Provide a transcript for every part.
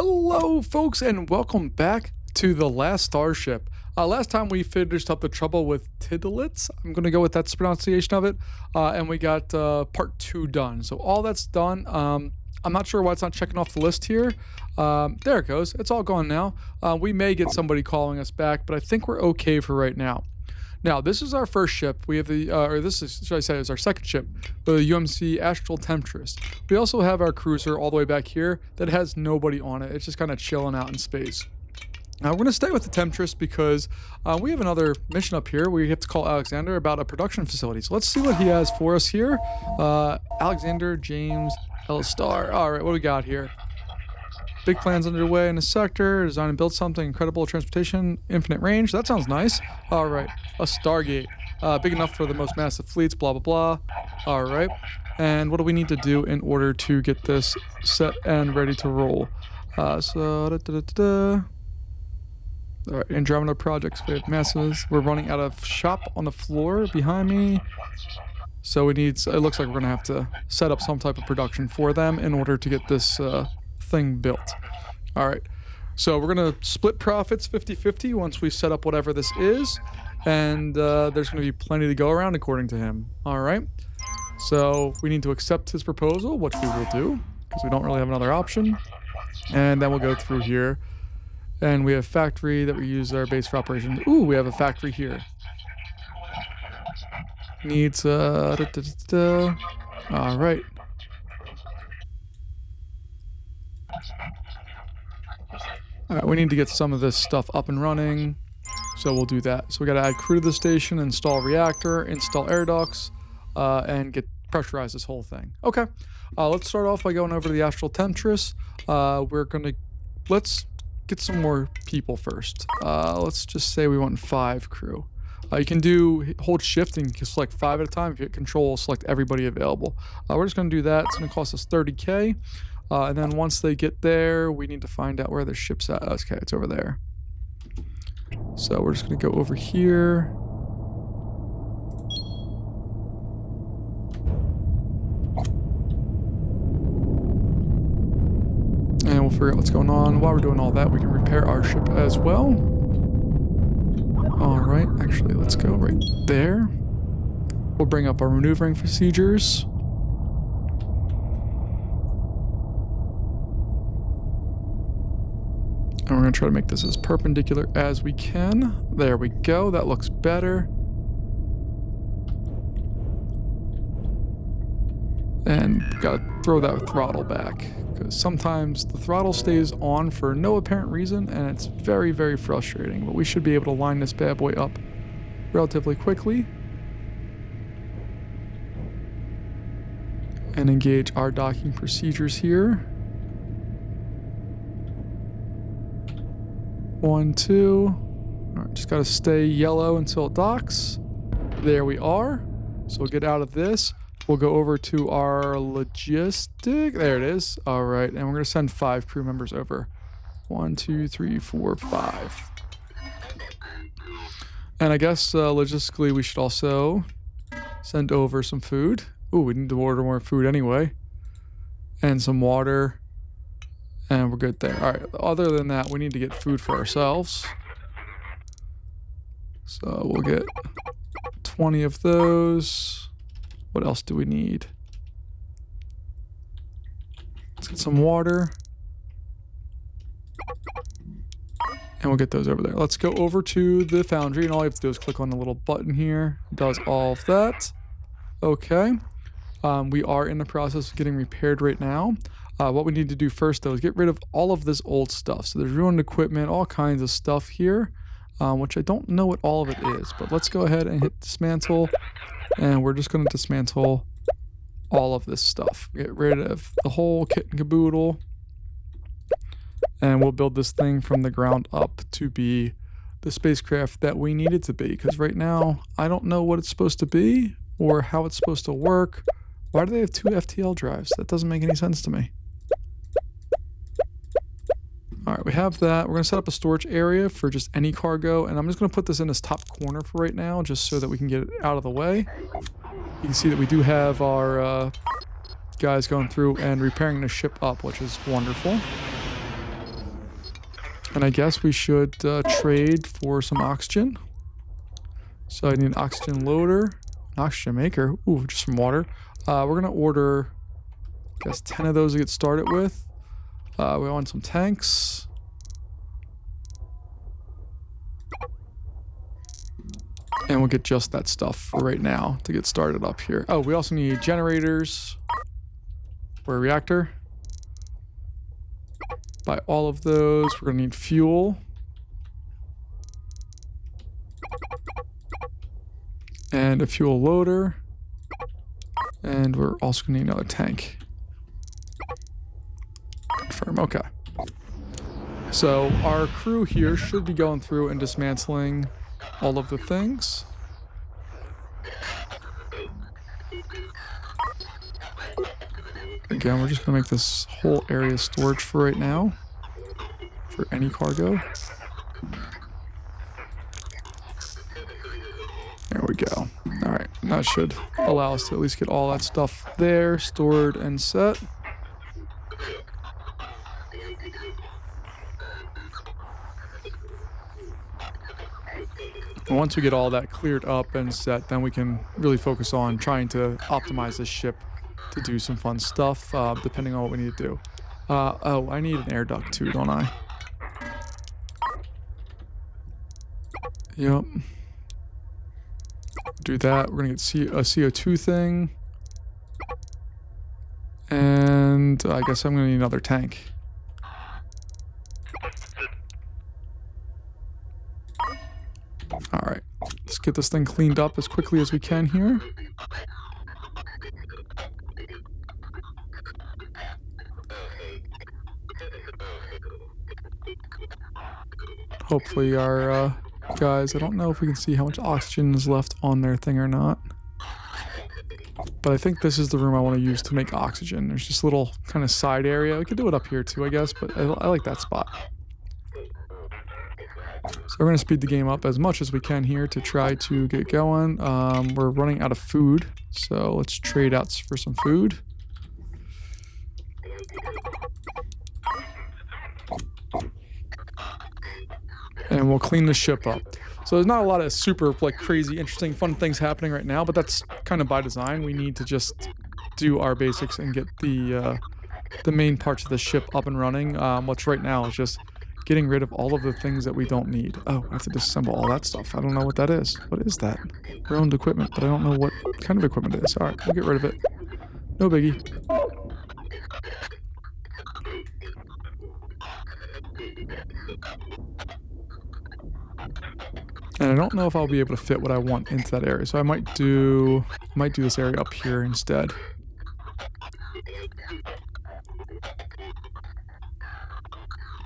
Hello folks and welcome back to the last Starship. Last time we finished up the trouble with Tidlitz. I'm going to go with that's the pronunciation of it. And we got part 2 done. So all that's done. I'm not sure why it's not checking off the list here. There it goes. It's all gone now. We may get somebody calling us back, but I think we're okay for right now. Now, this is our first ship. We have the, should I say, is our second ship, the UMC Astral Temptress. We also have our cruiser all the way back here that has nobody on it. It's just kind of chilling out in space. Now, we're going to stay with the Temptress because we have another mission up here. We have to call Alexander about a production facility. So let's see what he has for us here. Alexander James L. Star. All right, what do we got here? Big plans underway in the sector. Design and build something incredible. Transportation, infinite range. That sounds nice. All right. A Stargate. Big enough for the most massive fleets. Blah, blah, blah. All right. And what do we need to do in order to get this set and ready to roll? All right. Andromeda projects. We have massive. We're running out of shop on the floor behind me. So we need. It looks like we're going to have to set up some type of production for them in order to get this thing built. All right, so we're gonna split profits 50-50 once we set up whatever this is, and there's gonna be plenty to go around according to him. All right, so we need to accept his proposal, which we will do because we don't really have another option, and then we'll go through here, and we have factory that we use our base for operations. Ooh, we have a factory here. Needs all right. Alright, we need to get some of this stuff up and running, so we'll do that. So we got to add crew to the station, install reactor, install air ducts, and pressurize this whole thing. Okay, let's start off by going over to the Astral Temptress. Let's get some more people first. Let's just say we want 5 crew. You can hold shift and select 5 at a time. If you hit control, select everybody available. We're just going to do that. It's going to cost us 30K. And then once they get there, we need to find out where the ship's at. Okay, it's over there. So we're just going to go over here. And we'll figure out what's going on. While we're doing all that, we can repair our ship as well. All right, actually, let's go right there. We'll bring up our maneuvering procedures. And we're going to try to make this as perpendicular as we can. There we go. That looks better. And got to throw that throttle back, because sometimes the throttle stays on for no apparent reason, and it's very, very frustrating. But we should be able to line this bad boy up relatively quickly and engage our docking procedures here. 1, 2. All right, just got to stay yellow until it docks. There we are. So we'll get out of this. We'll go over to our logistic. There it is. All right, and we're going to send 5 crew members over. 1, 2, 3, 4, 5. And I guess logistically we should also send over some food. Ooh, we need to order more food anyway. And some water. And we're good there. All right, other than that, we need to get food for ourselves. So we'll get 20 of those. What else do we need? Let's get some water. And we'll get those over there. Let's go over to the foundry, and all you have to do is click on the little button here. It does all of that. Okay. We are in the process of getting repaired right now. What we need to do first, though, is get rid of all of this old stuff. So there's ruined equipment, all kinds of stuff here, which I don't know what all of it is. But let's go ahead and hit dismantle, and we're just going to dismantle all of this stuff. Get rid of the whole kit and caboodle, and we'll build this thing from the ground up to be the spacecraft that we need it to be. Because right now, I don't know what it's supposed to be or how it's supposed to work. Why do they have 2 FTL drives? That doesn't make any sense to me. All right, we have that. We're going to set up a storage area for just any cargo, and I'm just going to put this in this top corner for right now, just so that we can get it out of the way. You can see that we do have our guys going through and repairing the ship up, which is wonderful. And I guess we should trade for some oxygen. So I need an oxygen loader, an oxygen maker. Ooh, just some water. We're going to order, I guess, 10 of those to get started with. We want some tanks. And we'll get just that stuff for right now to get started up here. Oh, we also need generators for a reactor. Buy all of those. We're going to need fuel. And a fuel loader. And we're also going to need another tank. Confirm. Okay. So our crew here should be going through and dismantling all of the things. Again, we're just going to make this whole area storage for right now. For any cargo. There we go. Alright, that should allow us to at least get all that stuff there, stored and set. And once we get all that cleared up and set, then we can really focus on trying to optimize this ship to do some fun stuff, depending on what we need to do. Oh, I need an air duct too, don't I? Yep. Do that. We're going to get a CO2 thing. And I guess I'm going to need another tank. Alright. Let's get this thing cleaned up as quickly as we can here. Hopefully our guys, I don't know if we can see how much oxygen is left on their thing or not. But I think this is the room I want to use to make oxygen. There's just a little kind of side area. We could do it up here too, I guess, but I like that spot. So we're going to speed the game up as much as we can here to try to get going. We're running out of food, so let's trade out for some food. And we'll clean the ship up. So there's not a lot of super like crazy, interesting, fun things happening right now, but that's kind of by design. We need to just do our basics and get the main parts of the ship up and running. What's right now is just getting rid of all of the things that we don't need. Oh, I have to disassemble all that stuff. I don't know what that is. What is that? Our owned equipment, but I don't know what kind of equipment it is. All right, we'll get rid of it. No biggie. And I don't know if I'll be able to fit what I want into that area, so I might do this area up here instead.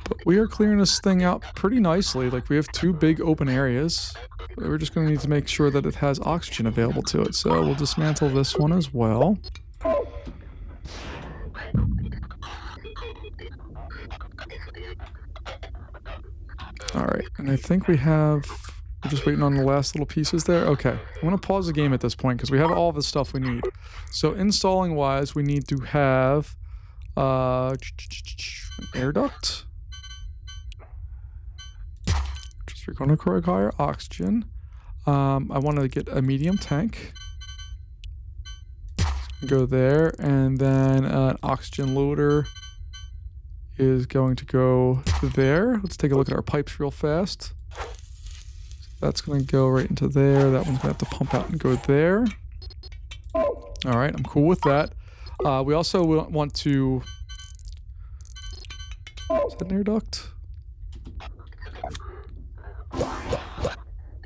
But we are clearing this thing out pretty nicely. Like, we have two big open areas. We're just going to need to make sure that it has oxygen available to it. So we'll dismantle this one as well. Alright, and I think we're just waiting on the last little pieces there. Okay, I'm going to pause the game at this point because we have all the stuff we need. So installing wise, we need to have an air duct. We're going to require oxygen. I want to get a medium tank. Go there, and then an oxygen loader is going to go there. Let's take a look at our pipes real fast. That's going to go right into there. That one's going to have to pump out and go there. All right, I'm cool with that. We also want to... Is that an air duct?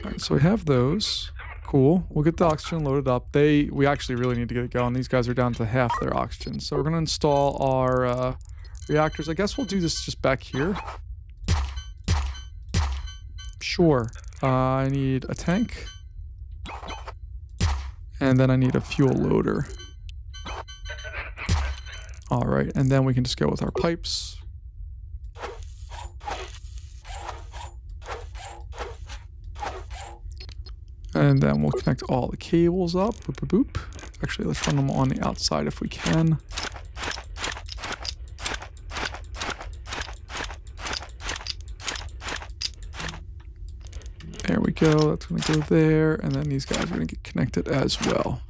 Alright, so we have those. Cool. We'll get the oxygen loaded up. We actually really need to get it going. These guys are down to half their oxygen. So we're going to install our reactors. I guess we'll do this just back here. Sure. I need a tank. And then I need a fuel loader. Alright, and then we can just go with our pipes. And then we'll connect all the cables up. Boop, boop, boop. Actually, let's run them on the outside if we can. There we go. That's going to go there. And then these guys are going to get connected as well.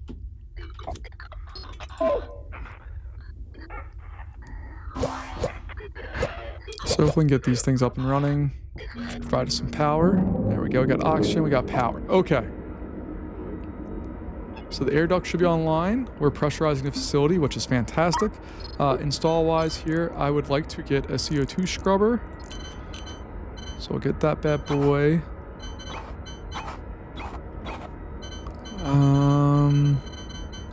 So if we can get these things up and running, provide us some power. There we go. We got oxygen. We got power. Okay. So the air duct should be online. We're pressurizing the facility, which is fantastic. Install-wise here, I would like to get a CO2 scrubber. So we'll get that bad boy.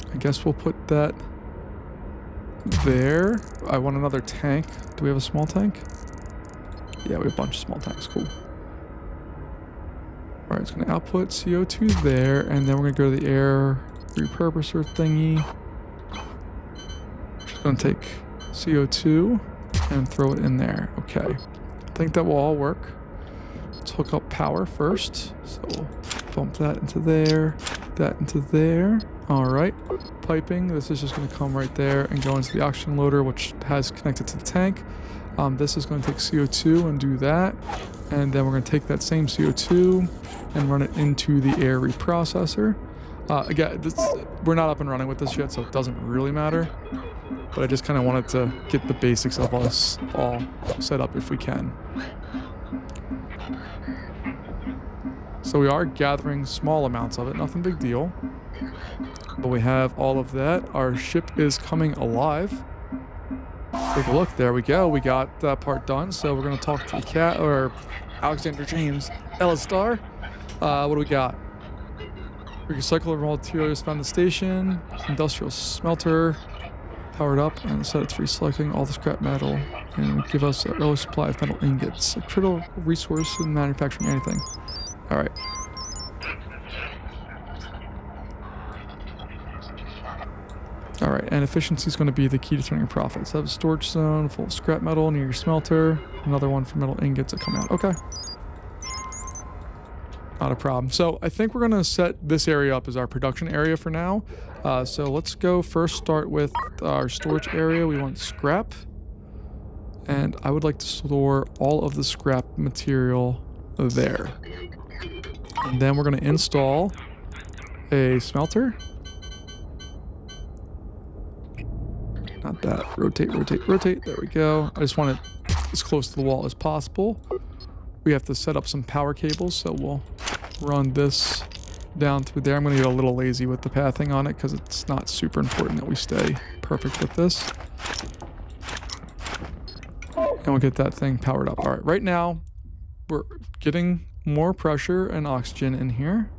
I guess we'll put that there. I want another tank. Do we have a small tank? Yeah, we have a bunch of small tanks. Cool. Alright, it's going to output CO2 there, and then we're going to go to the air repurposer thingy. Just going to take CO2 and throw it in there. Okay. I think that will all work. Let's hook up power first. So we'll bump that into there, that into there. Alright. Piping. This is just going to come right there and go into the oxygen loader, which has connected to the tank. This is going to take CO2 and do that. And then we're going to take that same CO2 and run it into the air reprocessor. Again, we're not up and running with this yet, so it doesn't really matter. But I just kind of wanted to get the basics of us all set up if we can. So we are gathering small amounts of it, nothing big deal. But we have all of that. Our ship is coming alive. Take a look. There we go. We got that part done. So we're going to talk to the cat, or Alexander James Ellistar. What do we got? Recycle raw materials found in the station. Industrial smelter. Powered up and set it to recycling all the scrap metal. And give us an early supply of metal ingots. A critical resource in manufacturing anything. Alright. Alright, and efficiency is going to be the key to turning profits. Have a storage zone full of scrap metal near your smelter. Another one for metal ingots that come out. Okay. Not a problem. So I think we're going to set this area up as our production area for now. So let's go first start with our storage area. We want scrap. And I would like to store all of the scrap material there. And then we're going to install a smelter. Not that. Rotate, rotate, rotate. There we go. I just want it as close to the wall as possible. We have to set up some power cables, so we'll run this down through there. I'm going to get a little lazy with the pathing on it because it's not super important that we stay perfect with this. And we'll get that thing powered up. All right, right now we're getting more pressure and oxygen in here.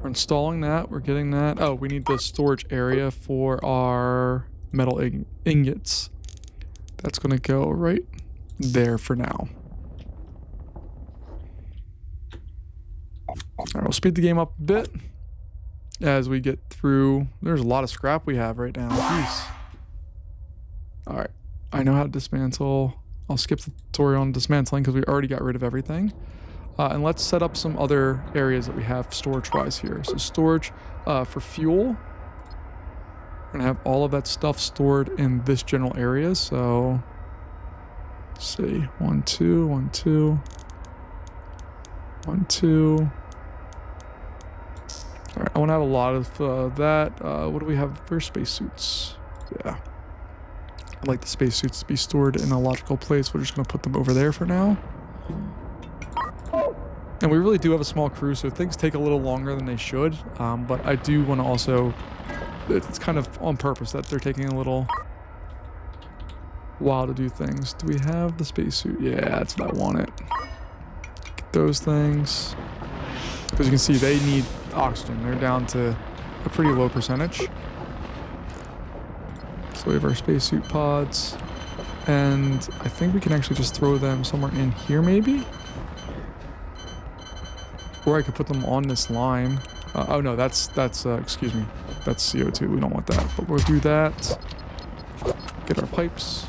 We're installing that. We're getting that. Oh, we need the storage area for our metal ingots. That's going to go right there for now. All right, we'll speed the game up a bit as we get through. There's a lot of scrap we have right now. Jeez. All right. I know how to dismantle. I'll skip the tutorial on dismantling because we already got rid of everything. And let's set up some other areas that we have storage-wise here. So storage for fuel. We're going to have all of that stuff stored in this general area. So, let's see. 1, 2, 1, 2. 1, 2. All right, I want to have a lot of that. What do we have for spacesuits? Yeah. I'd like the spacesuits to be stored in a logical place. We're just going to put them over there for now. And we really do have a small crew, so things take a little longer than they should. But I do want to also... It's kind of on purpose that they're taking a little while to do things. Do we have the spacesuit? Yeah, that's what I wanted. Get those things. As you can see, they need oxygen. They're down to a pretty low percentage. So we have our spacesuit pods. And I think we can actually just throw them somewhere in here, maybe? Or I could put them on this line. Oh no, that's excuse me. That's CO2. We don't want that. But we'll do that. Get our pipes.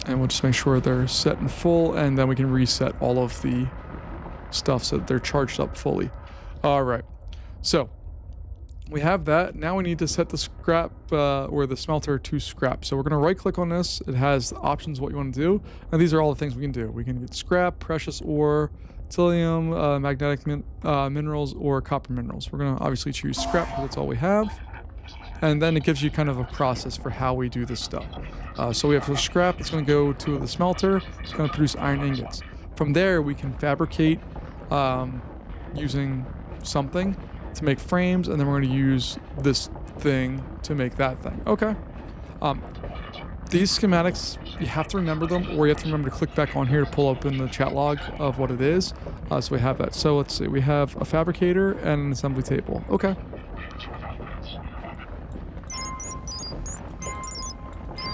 And we'll just make sure they're set and full, and then we can reset all of the stuff so that they're charged up fully. All right. So, We have that. Now we need to set the scrap or the smelter to scrap. So we're going to right click on this. It has options what you want to do. And these are all the things we can do. We can get scrap, precious ore, titanium, magnetic minerals, or copper minerals. We're going to obviously choose scrap because that's all we have. And then it gives you kind of a process for how we do this stuff. So we have the scrap. It's going to go to the smelter. It's going to produce iron ingots. From there, we can fabricate using something to make frames, and then we're going to use this thing to make that thing. Okay. These schematics, you have to remember them, or you have to remember to click back on here to pull open the chat log of what it is. So we have that. So let's see. We have a fabricator and an assembly table. Okay.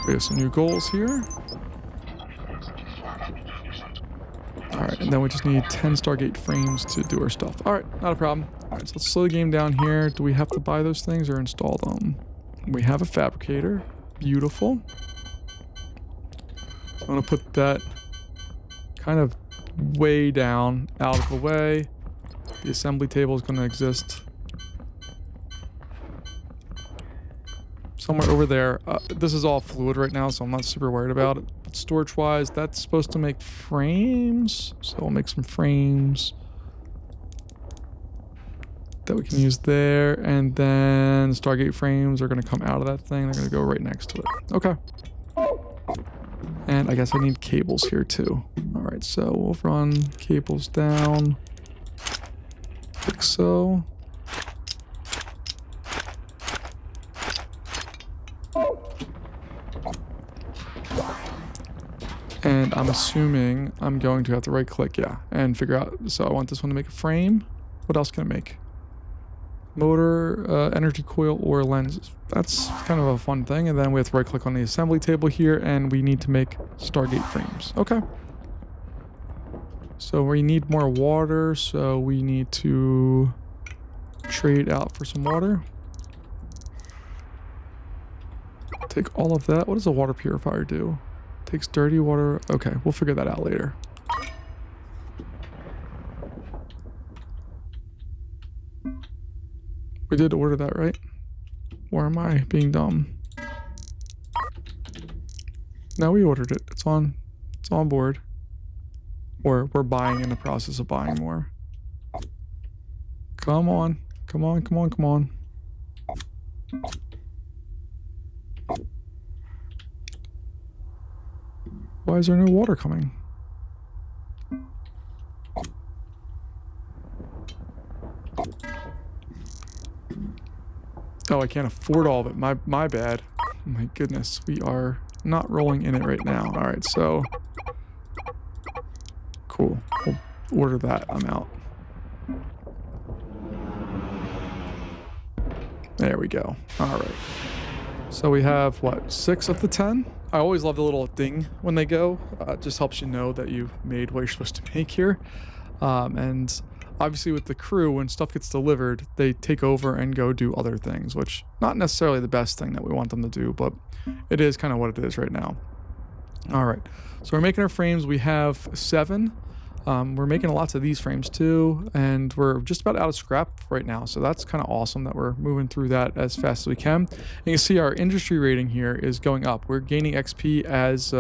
We have some new goals here. Alright, and then we just need 10 Stargate frames to do our stuff. Alright, not a problem. Alright, so let's slow the game down here. Do we have to buy those things or install them? We have a fabricator. Beautiful. So I'm going to put that kind of way down, out of the way. The assembly table is going to exist somewhere over there. This is all fluid right now, so I'm not super worried about it. But storage-wise, that's supposed to make frames. So we'll make some frames that we can use there. And then Stargate frames are going to come out of that thing. They're going to go right next to it. Okay. And I guess I need cables here too. All right, so we'll run cables down. Like so. And I'm assuming I'm going to have to right click, yeah, and figure out, so I want this one to make a frame. What else can I make? Motor, energy coil, or lenses. That's kind of a fun thing. And then we have to right click on the assembly table here, and we need to make Stargate frames. Okay. So we need more water, so we need to trade out for some water. Take all of that. What does a water purifier do? Takes dirty water. Okay, we'll figure that out later. We did order that, right? Or am I being dumb? No, we ordered it. It's on board. Or we're buying in the process of buying more. Come on. Come on, come on, come on. Why is there no water coming? Oh, I can't afford all of it. My bad. Oh my goodness, we are not rolling in it right now. All right, so cool. We'll order that amount. There we go. All right. So we have, what, 6 of the 10? I always love the little ding when they go. It just helps you know that you've made what you're supposed to make here. And obviously with the crew, when stuff gets delivered, they take over and go do other things, which not necessarily the best thing that we want them to do, but it is kind of what it is right now. All right. So we're making our frames. We have 7. We're making lots of these frames too, and we're just about out of scrap right now, so that's kind of awesome that we're moving through that as fast as we can. And you can see our industry rating here is going up. We're gaining XP as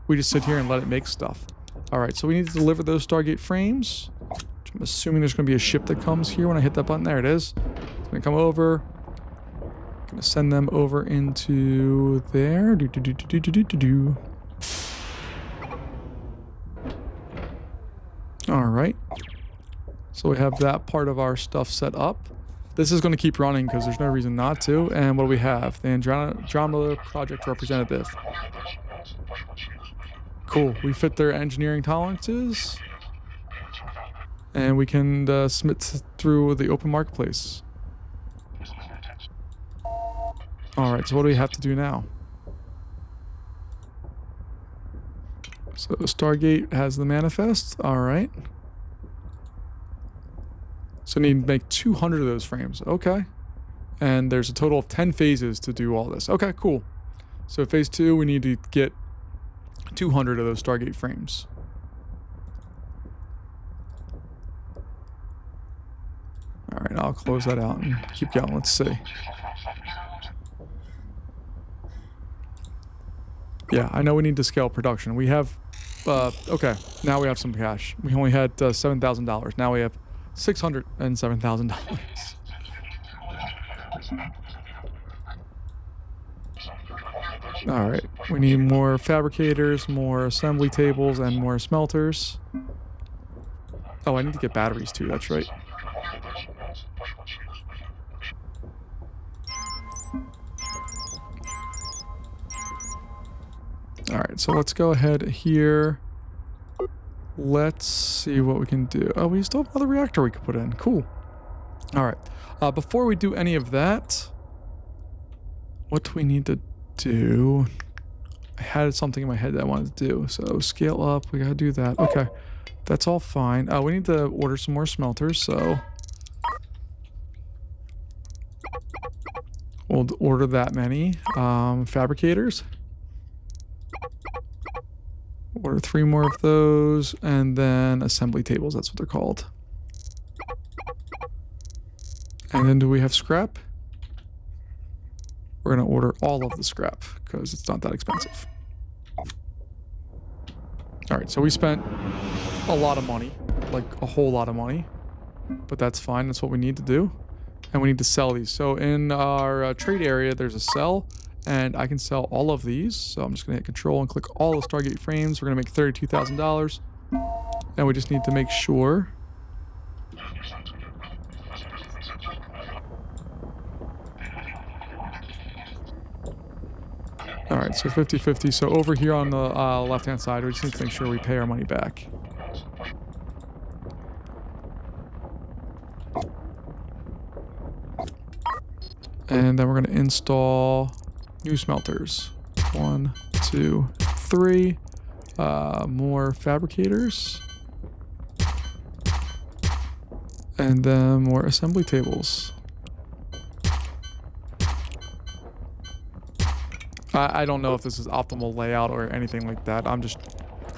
we just sit here and let it make stuff. All right, so we need to deliver those Stargate frames. I'm assuming there's going to be a ship that comes here when I hit that button. There it is. It's going to come over. Going to send them over into there. All right, so we have that part of our stuff set up. This is going to keep running because there's no reason not to. And what do we have? The Andromeda Project Representative. Cool, we fit their engineering tolerances. And we can submit through the open marketplace. All right, so what do we have to do now? So Stargate has the manifest. All right. So we need to make 200 of those frames. Okay. And there's a total of 10 phases to do all this. Okay, cool. So phase 2, we need to get 200 of those Stargate frames. All right, I'll close that out and keep going. Let's see. Yeah, I know we need to scale production. We have, okay, now we have some cash. We only had $7,000. Now we have $607,000. All right, we need more fabricators, more assembly tables, and more smelters. Oh, I need to get batteries too, that's right. All right, so let's go ahead here. Let's see what we can do. Oh, we still have another reactor we could put in. Cool. All right. Before we do any of that, what do we need to do? I had something in my head that I wanted to do. So scale up. We got to do that. Okay. That's all fine. We need to order some more smelters. So we'll order that many. Fabricators. Order 3 more of those, and then assembly tables, that's what they're called. And then do we have scrap? We're going to order all of the scrap, because it's not that expensive. Alright, so we spent a lot of money, like a whole lot of money, but that's fine, that's what we need to do. And we need to sell these. So in our trade area, there's a sell. And I can sell all of these. So I'm just going to hit control and click all the Stargate frames. We're going to make $32,000. And we just need to make sure. All right, so 50-50. So over here on the left-hand side, we just need to make sure we pay our money back. And then we're going to install new smelters. 1, 2, 3. More fabricators. And then more assembly tables. I don't know if this is optimal layout or anything like that. I'm just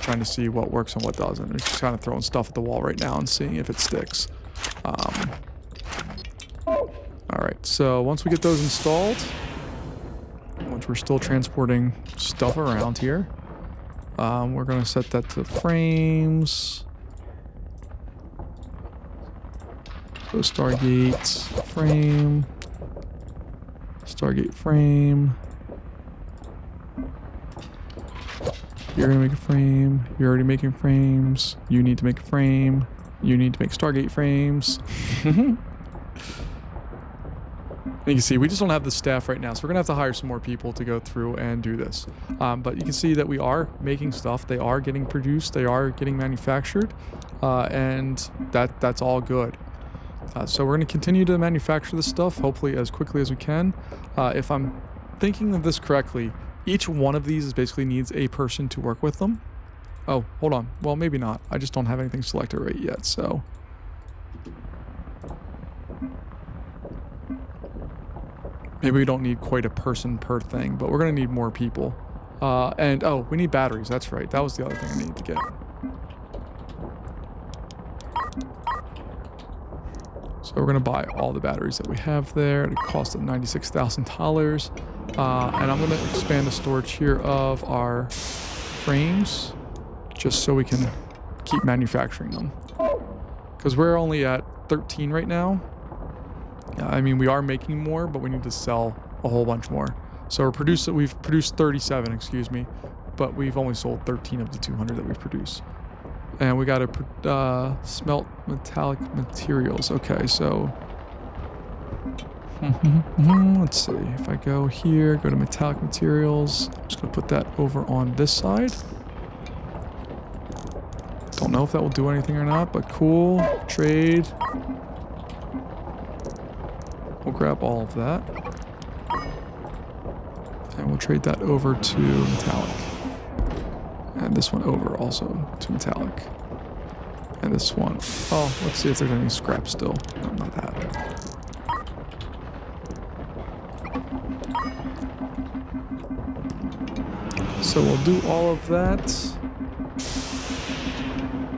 trying to see what works and what doesn't. We're just kind of throwing stuff at the wall right now and seeing if it sticks. Alright, so once we get those installed, which we're still transporting stuff around here. We're going to set that to frames. So Stargate frame. Stargate frame. You're going to make a frame. You're already making frames. You need to make a frame. You need to make Stargate frames. You can see we just don't have the staff right now, so we're gonna have to hire some more people to go through and do this. But you can see that we are making stuff. They are getting produced. They are getting manufactured, and that's all good. So we're gonna continue to manufacture this stuff, hopefully as quickly as we can. If I'm thinking of this correctly, each one of these basically needs a person to work with them. Oh, hold on. Well, maybe not. I just don't have anything selected right yet, so. Maybe we don't need quite a person per thing, but we're going to need more people. And, oh, we need batteries. That's right. That was the other thing I needed to get. So we're going to buy all the batteries that we have there at a cost of $96,000. And I'm going to expand the storage here of our frames just so we can keep manufacturing them. Because we're only at 13 right now. I mean, we are making more, but we need to sell a whole bunch more. So we've produced 37, excuse me, but we've only sold 13 of the 200 that we've produced. And we got to smelt metallic materials. Okay, so let's see. If I go here, go to metallic materials, I'm just going to put that over on this side. Don't know if that will do anything or not, but cool. Trade. We'll grab all of that. And we'll trade that over to metallic. And this one over also to metallic. And this one. Oh, let's see if there's any scrap still. No, not that. So we'll do all of that.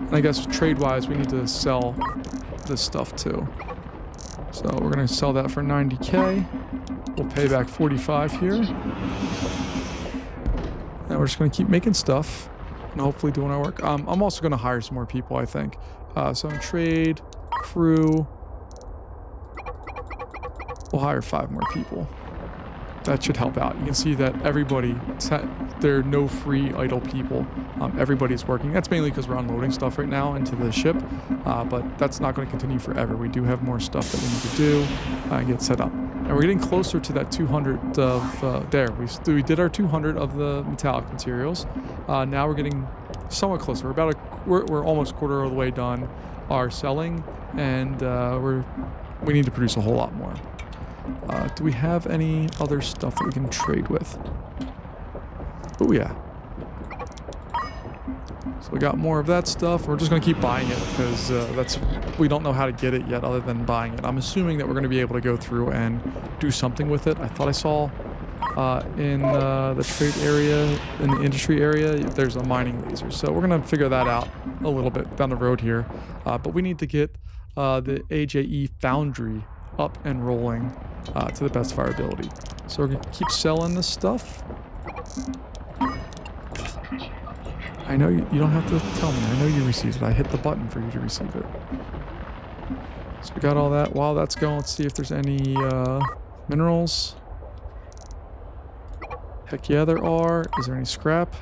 And I guess trade-wise, we need to sell this stuff too. So we're gonna sell that for 90K. We'll pay back 45 here. And we're just gonna keep making stuff and hopefully doing our work. I'm also gonna hire some more people, I think. So in trade, crew, we'll hire 5 more people. That should help out. You can see that everybody, there are no free idle people. Everybody's working. That's mainly because we're unloading stuff right now into the ship, but that's not going to continue forever. We do have more stuff that we need to do and get set up. And we're getting closer to that 200 of, there. We did our 200 of the metallic materials. Now we're getting somewhat closer. We're almost a quarter of the way done our selling, and we need to produce a whole lot more. Do we have any other stuff that we can trade with? Oh yeah. So we got more of that stuff. We're just going to keep buying it because we don't know how to get it yet other than buying it. I'm assuming that we're going to be able to go through and do something with it. I thought I saw in the trade area, in the industry area, there's a mining laser. So we're going to figure that out a little bit down the road here. But we need to get the AJ Foundry up and rolling to the best of our ability. So we're going to keep selling this stuff. I know you don't have to tell me. I know you received it. I hit the button for you to receive it. So we got all that. While that's going, let's see if there's any minerals. Heck yeah, there are. Is there any scrap?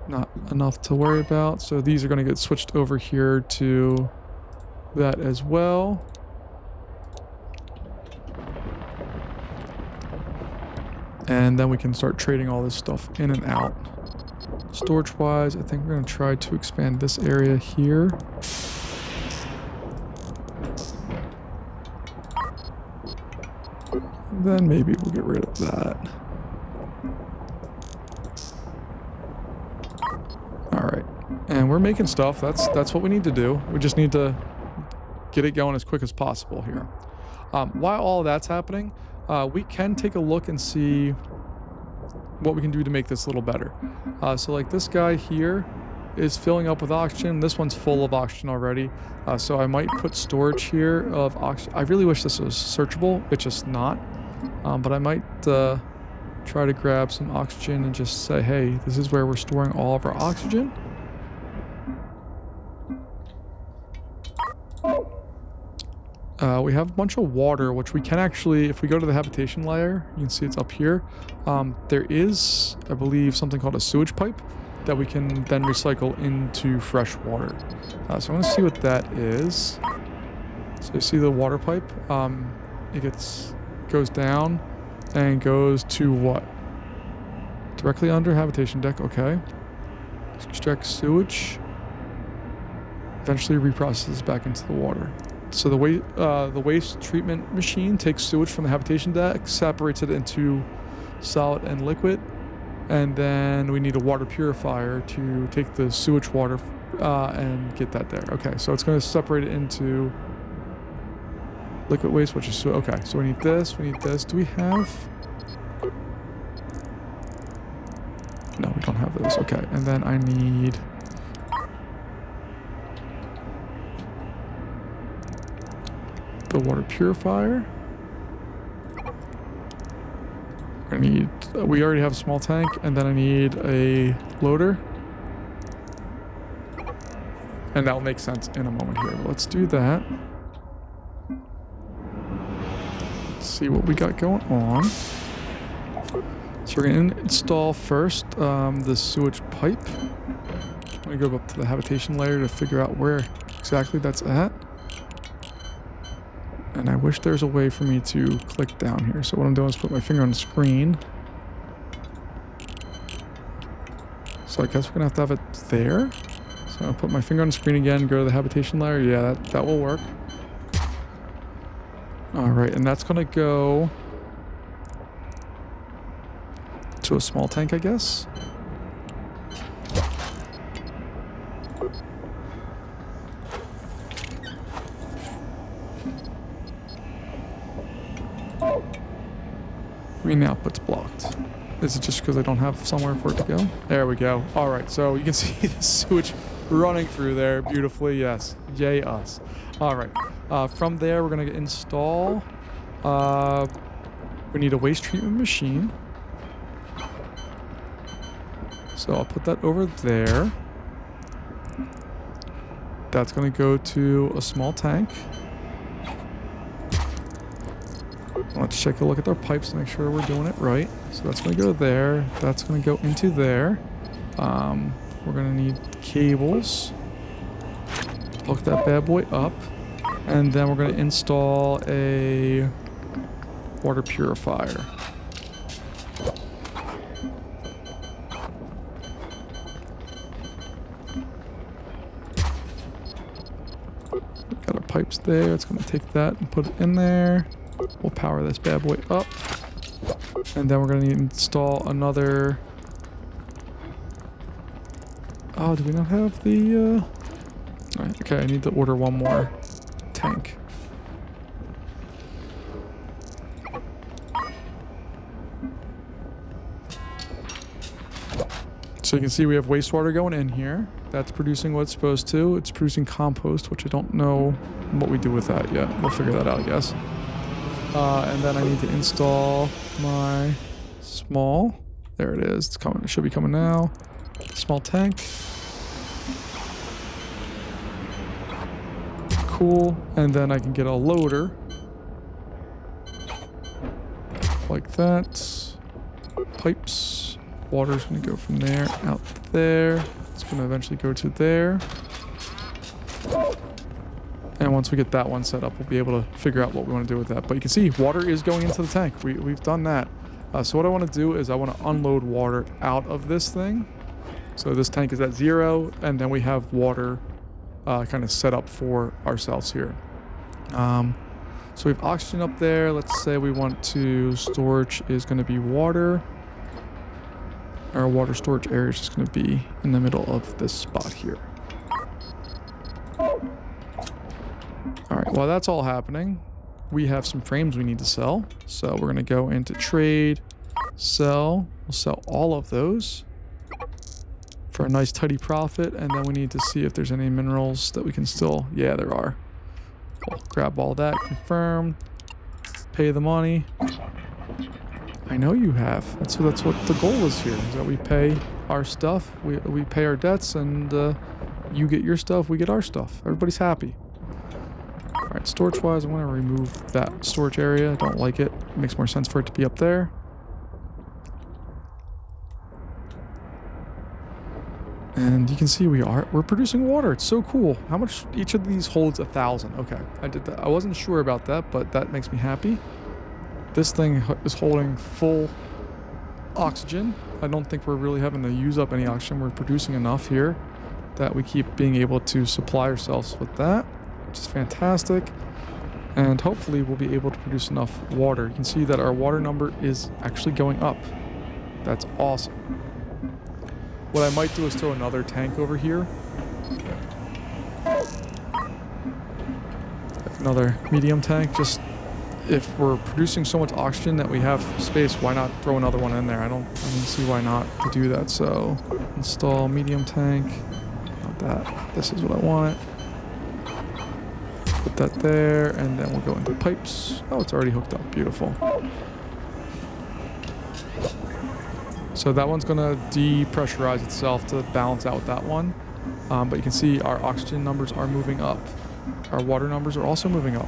Not enough to worry about. So these are going to get switched over here to that as well. And then we can start trading all this stuff in and out. Storage wise, I think we're going to try to expand this area here. And then maybe we'll get rid of that. Alright. And we're making stuff. That's what we need to do. We just need to get it going as quick as possible here. While all that's happening, we can take a look and see what we can do to make this a little better. So like this guy here is filling up with oxygen. This one's full of oxygen already. So I might put storage here of oxygen. I really wish this was searchable. It's just not. But I might try to grab some oxygen and just say, hey, this is where we're storing all of our oxygen. We have a bunch of water, which we can actually, if we go to the habitation layer, you can see it's up here. There is, I believe, something called a sewage pipe that we can then recycle into fresh water. So I'm going to see what that is. So you see the water pipe? It goes down and goes to what? Directly under habitation deck, okay. Extract sewage. Eventually reprocesses back into the water. So the waste treatment machine takes sewage from the habitation deck, separates it into solid and liquid, and then we need a water purifier to take the sewage water and get that there. Okay, so it's going to separate it into liquid waste, which is okay. So we need this. We need this. Do we have? No, we don't have those. Okay, and then I need. The water purifier. I need. We already have a small tank, and then I need a loader, and that will make sense in a moment here. But let's do that. Let's see what we got going on. So we're gonna install first the sewage pipe. I'm gonna go up to the habitation layer to figure out where exactly that's at. And I wish there's a way for me to click down here. So what I'm doing is put my finger on the screen. So I guess we're going to have it there. So I'll put my finger on the screen again, go to the habitation layer. Yeah, that will work. All right, and that's going to go to a small tank, I guess. Green output's blocked. Is it just because I don't have somewhere for it to go? There we go. All right, so you can see the sewage running through there beautifully. Yes, yay us. All right. From there, we're gonna install. We need a waste treatment machine. So I'll put that over there. That's gonna go to a small tank. Let's take a look at our pipes to make sure we're doing it right. So that's going to go there. That's going to go into there. We're going to need cables. Hook that bad boy up. And then we're going to install a water purifier. Got our pipes there. It's going to take that and put it in there. We'll power this bad boy up. And then we're going to need to install another... Oh, do we not have the... Alright, okay, I need to order one more tank. So you can see we have wastewater going in here. That's producing what it's supposed to. It's producing compost, which I don't know what we do with that yet. We'll figure that out, I guess. And then I need to install my small, there it is, it's coming, it should be coming now, small tank. Cool, and then I can get a loader, like that, pipes, water's gonna go from there, out there, it's gonna eventually go to there. And once we get that one set up, we'll be able to figure out what we want to do with that. But you can see water is going into the tank. We've done that. So what I want to do is I want to unload water out of this thing. So this tank is at 0, and then we have water kind of set up for ourselves here. So we have oxygen up there. Let's say we want to, storage is going to be water. Our water storage area is just going to be in the middle of this spot here. Alright, while that's all happening, we have some frames we need to sell. So we're going to go into trade, sell. We'll sell all of those for a nice tidy profit. And then we need to see if there's any minerals that we can still... Yeah, there are. We'll grab all that, confirm, pay the money. I know you have. That's what the goal is here, is that we pay our stuff, we pay our debts, and you get your stuff, we get our stuff. Everybody's happy. Alright, storage-wise, I'm going to remove that storage area. I don't like it. It makes more sense for it to be up there. And you can see we're producing water. It's so cool. How much each of these holds? 1,000. Okay, I did that. I wasn't sure about that, but that makes me happy. This thing is holding full oxygen. I don't think we're really having to use up any oxygen. We're producing enough here that we keep being able to supply ourselves with that, which is fantastic. And hopefully we'll be able to produce enough water. You can see that our water number is actually going up. That's awesome. What I might do is throw another tank over here. Another medium tank. Just if we're producing so much oxygen that we have space, why not throw another one in there? I don't see why not to do that. So install medium tank. Not that. This is what I want. Put that there, and then we'll go into pipes. Oh, it's already hooked up. Beautiful. So that one's gonna depressurize itself to balance out that one. But you can see our oxygen numbers are moving up. Our water numbers are also moving up.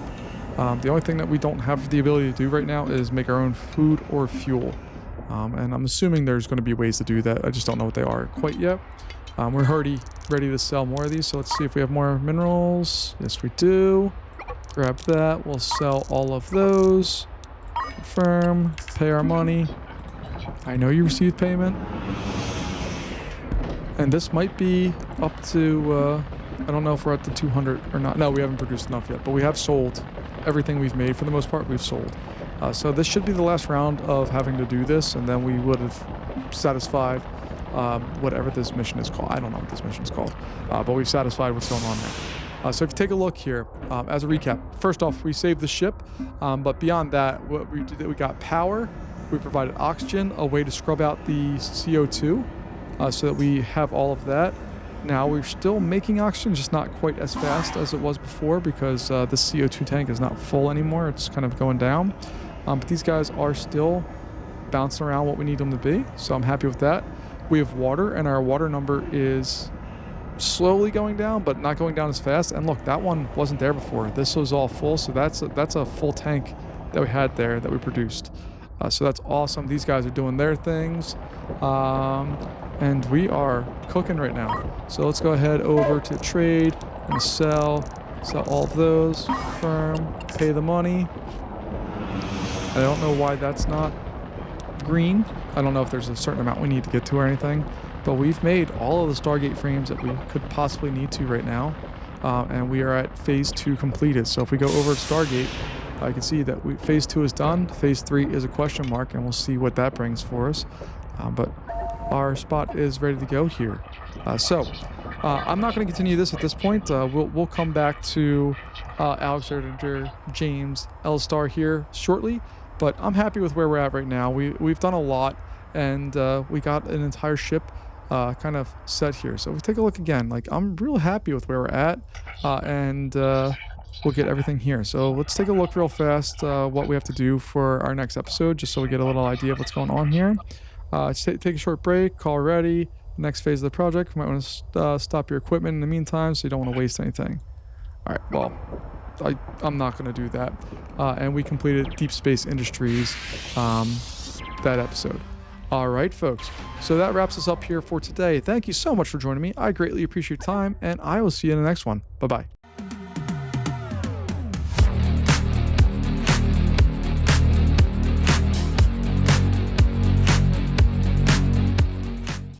The only thing that we don't have the ability to do right now is make our own food or fuel. And I'm assuming there's going to be ways to do that. I just don't know what they are quite yet. We're already ready to sell more of these. So let's see if we have more minerals. Yes, we do. Grab that. We'll sell all of those. Confirm. Pay our money. I know you received payment. And this might be up to... I don't know if we're at the 200 or not. No, we haven't produced enough yet, but we have sold everything we've made. For the most part, we've sold. So this should be the last round of having to do this, and then we would have satisfied whatever this mission is called. I don't know what this mission is called, but we've satisfied what's going on there. So if you take a look here, as a recap, first off, we saved the ship, but beyond that, what we did, we got power, we provided oxygen, a way to scrub out the CO2, so that we have all of that. Now we're still making oxygen, just not quite as fast as it was before because the CO2 tank is not full anymore. It's kind of going down. But these guys are still bouncing around what we need them to be, so I'm happy with that. We have water, and our water number is slowly going down, but not going down as fast. And look, that one wasn't there before. This was all full, so that's a full tank that we had there that we produced. So that's awesome. These guys are doing their things, and we are cooking right now. So let's go ahead over to trade and sell all of those. Firm, pay the money. I don't know why that's not green. I don't know if there's a certain amount we need to get to or anything, but we've made all of the Stargate frames that we could possibly need to right now, and we are at phase 2 completed. So if we go over to Stargate, I can see that phase 2 is done. Phase 3 is a question mark, and we'll see what that brings for us. But our spot is ready to go here. I'm not going to continue this at this point. We'll come back to Alexander James L. Star here shortly. But I'm happy with where we're at right now. We've done a lot, and we got an entire ship kind of set here. So if we take a look again, like, I'm real happy with where we're at, and we'll get everything here. So let's take a look real fast what we have to do for our next episode, just so we get a little idea of what's going on here. Take a short break, call ready. Next phase of the project, you might want to stop your equipment in the meantime so you don't want to waste anything. All right, well, I'm not going to do that. And we completed Deep Space Industries that episode. All right, folks. So that wraps us up here for today. Thank you so much for joining me. I greatly appreciate your time, and I will see you in the next one. Bye-bye.